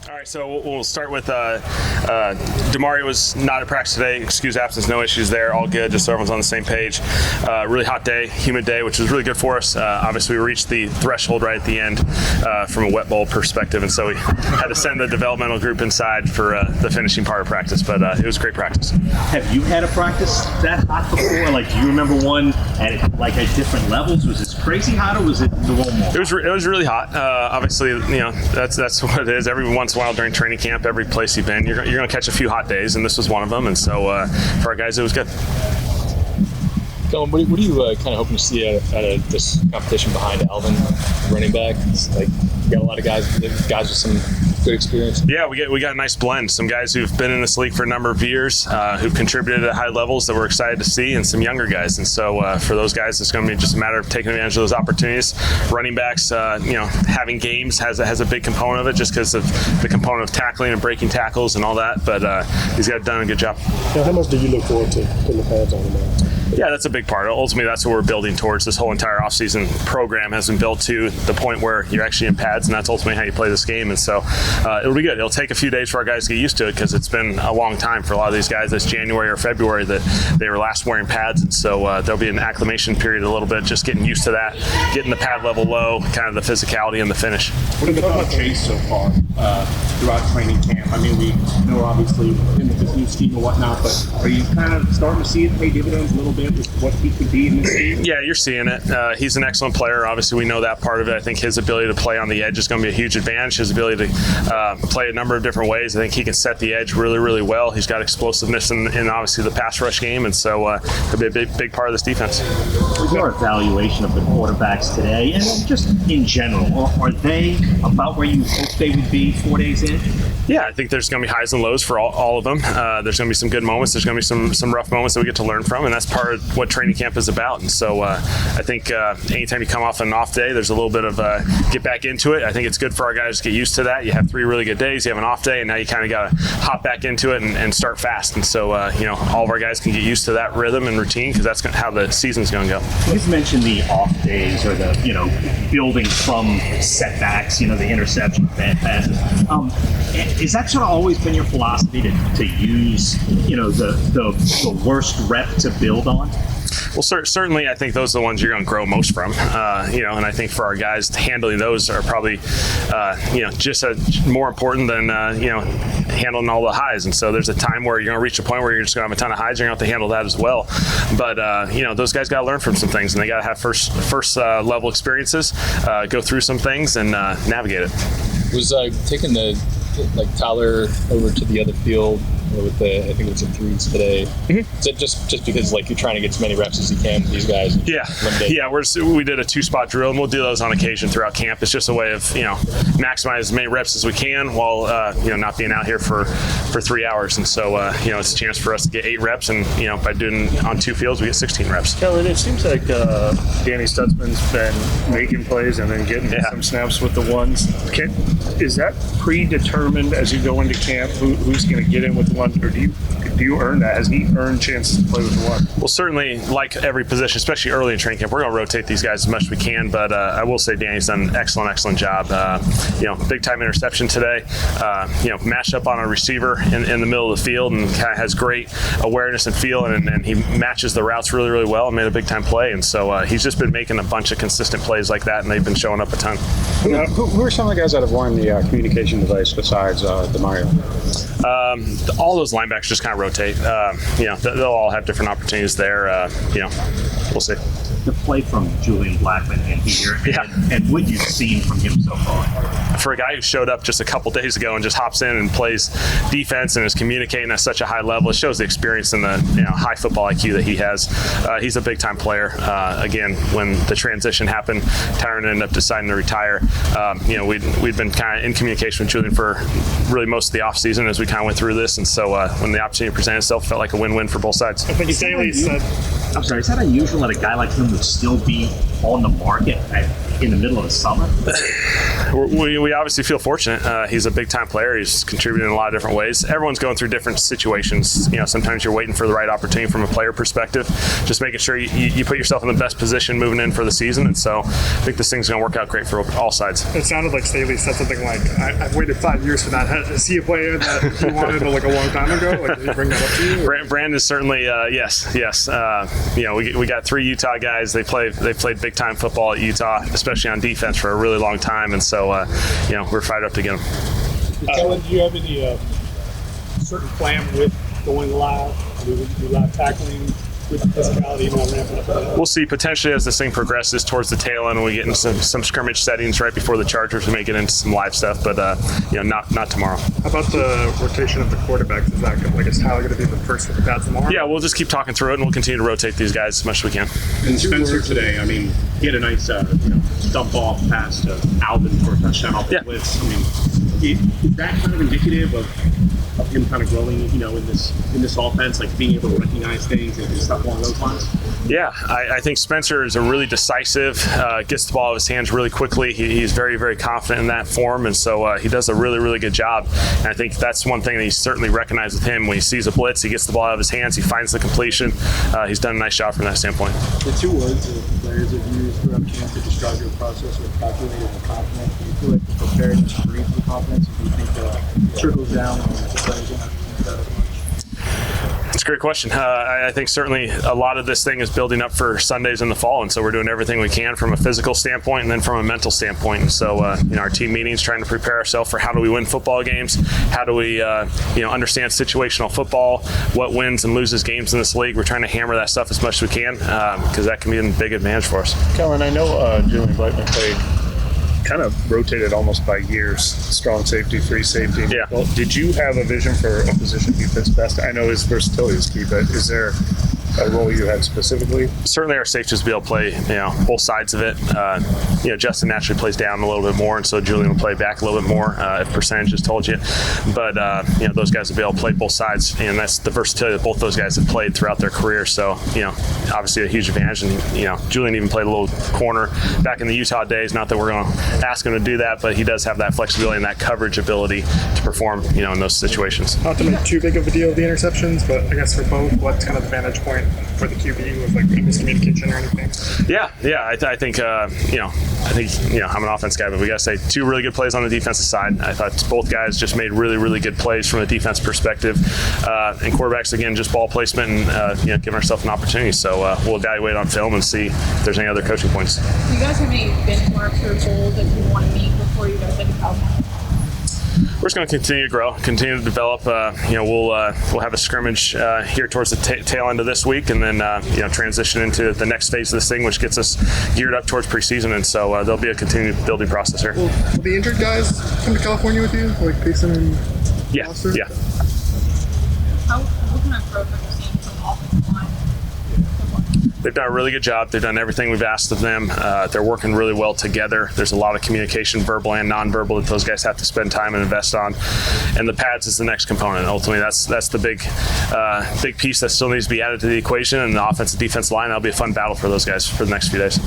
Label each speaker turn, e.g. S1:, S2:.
S1: All right, so we'll start with Demario was not at practice today. Excuse absence, no issues there. All good, just so everyone's on the same page. Really hot day, humid day, which was really good for us. Obviously, we reached the threshold right at the end from a wet bowl perspective, and so we had to send the developmental group inside for the finishing part of practice, but it was great practice.
S2: Have you had a practice that hot before? Like, do you remember one at different levels? Was it crazy hot, or was it normal? It
S1: was really hot. Obviously, that's what it is. Every once in a while during training camp, every place you've been, you're going to catch a few hot days, and this was one of them. And so for our guys, it was good.
S3: Kellen, what are you kind of hoping to see out of this competition behind Alvin, running back? It's like you got a lot of guys with some good experience.
S1: Yeah, we got a nice blend. Some guys who've been in this league for a number of years, who've contributed at high levels that we're excited to see, and some younger guys. And so for those guys, it's going to be just a matter of taking advantage of those opportunities. Running backs, having games has a big component of it, just because of the component of tackling and breaking tackles and all that. But these guys have done a good job.
S4: Now, how much do you look forward to putting the pads on them?
S1: Yeah, that's a big part. Ultimately, that's what we're building towards. This whole entire offseason program has been built to the point where you're actually in pads, and that's ultimately how you play this game. And so it'll be good. It'll take a few days for our guys to get used to it, because it's been a long time for a lot of these guys. This January or February that they were last wearing pads, and so there'll be an acclimation period a little bit, just getting used to that, getting the pad level low, kind of the physicality and the finish.
S5: What have you thought about Chase so far throughout training camp? I mean, we know obviously in this new scheme and whatnot, but are you kind of starting to see it pay dividends a little bit with what he could be in this game?
S1: Yeah, you're seeing it. He's an excellent player. Obviously, we know that part of it. I think his ability to play on the edge is going to be a huge advantage. His ability to play a number of different ways. I think he can set the edge really, really well. He's got explosiveness in obviously the pass rush game, and so he'll be a big part of this defense.
S2: With your evaluation of the quarterbacks today, and just in general, are they about where you hope they would be 4 days in?
S1: Yeah, I think there's going to be highs and lows for all of them. There's going to be some good moments. There's going to be some rough moments that we get to learn from, and that's part of what training camp is about. And so I think anytime you come off an off day, there's a little bit of get back into it. I think it's good for our guys to get used to that. You have 3 really good days, you have an off day, and now you kind of got to hop back into it and start fast. And so all of our guys can get used to that rhythm and routine, because that's how the season's going to go.
S2: You've mentioned the off days, or the building from setbacks, the interception, bad passes. Is that sort of always been your philosophy to use the worst rep to build on?
S1: Well, certainly, I think those are the ones you're going to grow most from, and I think for our guys, handling those are probably, just more important than, handling all the highs. And so there's a time where you're going to reach a point where you're just going to have a ton of highs. You're going to have to handle that as well. But, those guys got to learn from some things, and they got to have first level experiences, go through some things, and navigate it.
S3: Was taking Tyler over to the other field with I think it was in threes today. Mm-hmm. Is it just because you're trying to get as many reps as you can with these guys?
S1: Yeah. We did a 2-spot drill, and we'll do those on occasion throughout camp. It's just a way of maximize as many reps as we can while not being out here for 3 hours. And so it's a chance for us to get 8 reps, and by doing on 2 fields we get 16 reps.
S4: Kellen, it seems like Danny Stutsman's been making plays and then getting some snaps with the ones. Is that predetermined as you go into camp who's going to get in with the one, or do you earn that? Has he earned chances to play with the one?
S1: Well, certainly, like every position, especially early in training camp, we're going to rotate these guys as much as we can. But I will say Danny's done an excellent job. Big time interception today. Matched up on a receiver in the middle of the field, and kind of has great awareness and feel, and he matches the routes really, really well, and made a big time play. And so he's just been making a bunch of consistent plays like that, and they've been showing up a ton.
S4: Who are some of the guys that have worn the communication device besides Demario?
S1: All those linebackers just kind of rotate. They'll all have different opportunities there. We'll see.
S2: The play from Julian Blackmon in here, and what you've seen from him so far.
S1: For a guy who showed up just a couple days ago and just hops in and plays defense and is communicating at such a high level, it shows the experience and the high football IQ that he has. He's a big time player. Again, when the transition happened, Tyron ended up deciding to retire. We'd been kind of in communication with Julian for really most of the offseason as we kind of went through this, and so when the opportunity presented itself, it felt like a win-win for both sides.
S4: I think Daly said.
S2: I'm sorry, is that unusual that a guy like him would still be on the market at in the middle of the summer?
S1: We obviously feel fortunate. He's a big-time player. He's contributing in a lot of different ways. Everyone's going through different situations. Sometimes you're waiting for the right opportunity from a player perspective, just making sure you put yourself in the best position moving in for the season. And so I think this thing's going to work out great for all sides.
S6: It sounded like Staley said something like, I've waited 5 years for that. Is he a player that you wanted like a long time ago? Like, did he bring that up to you?
S1: Brandon certainly, yes. We got 3 Utah guys. They played big-time football at Utah, especially on defense for a really long time. And so, we're fired up to get them.
S5: Kellen, do you have any certain plan with going live? Do live tackling with physicality, ramping up?
S1: We'll see potentially as this thing progresses towards the tail end, we get into some scrimmage settings right before the Chargers. We may get into some live stuff, but not tomorrow.
S6: How about the rotation of the quarterbacks? Is that is Tyler going to be the first with the pads tomorrow?
S1: Yeah, we'll just keep talking through it, and we'll continue to rotate these guys as much as we can.
S5: And Spencer today, he had a nice dump off pass to Alvin for a touchdown off the blitz. Is that kind of indicative of him kind of growing, in this offense, like being able to recognize things and stuff along those lines?
S1: Yeah, I think Spencer is a really decisive, gets the ball out of his hands really quickly. He's very, very confident in that form, and so he does a really, really good job. And I think that's one thing that he certainly recognized with him. When he sees a blitz, he gets the ball out of his hands, he finds the completion. He's done a nice job from that standpoint.
S5: The 2 words that players have used throughout camp to describe your process are calculated and confident. Do you feel like the preparedness breeds the confidence, or do you think that trickles down and the players won't have to think about it much?
S1: It's a great question. I think certainly a lot of this thing is building up for Sundays in the fall, and so we're doing everything we can from a physical standpoint and then from a mental standpoint. And so, our team meetings, trying to prepare ourselves for how do we win football games, how do we, understand situational football, what wins and loses games in this league. We're trying to hammer that stuff as much as we can because that can be a big advantage for us.
S4: Kellen, I know Julian Blackmon played kind of rotated almost by years, strong safety, free safety.
S1: Yeah.
S4: Well, did you have a vision for a position he fits best? I know his versatility is key, but is there a role you had specifically?
S1: Certainly our safeties will be able to play, both sides of it. Justin naturally plays down a little bit more, and so Julian will play back a little bit more if percentages told you. But, those guys will be able to play both sides, and that's the versatility that both those guys have played throughout their career. So, obviously a huge advantage. And, Julian even played a little corner back in the Utah days. Not that we're going to ask him to do that, but he does have that flexibility and that coverage ability to perform, in those situations.
S6: Not to make too big of a deal of the interceptions, but I guess for both, what's kind of the vantage point for the QB with miscommunication or anything?
S1: Yeah. I think I'm an offense guy, but we got to say 2 really good plays on the defensive side. I thought both guys just made really, really good plays from a defense perspective, and quarterbacks again just ball placement and giving ourselves an opportunity. So we'll evaluate on film and see if there's any other coaching points.
S7: Do you guys have any benchmarks or goals that you want to meet before you guys head to California?
S1: We're just going to continue to grow, continue to develop. We'll have a scrimmage here towards the tail end of this week, and then transition into the next phase of this thing, which gets us geared up towards preseason. And so there'll be a continued building process here.
S6: Will the injured guys come to California with you, like Payson and Foster?
S1: Yeah.
S7: What kind of growth have you seen from the offensive line?
S1: They've done a really good job. They've done everything we've asked of them. They're working really well together. There's a lot of communication, verbal and nonverbal, that those guys have to spend time and invest on. And the pads is the next component. Ultimately, that's the big piece that still needs to be added to the equation. And the offensive defense line, that'll be a fun battle for those guys for the next few days.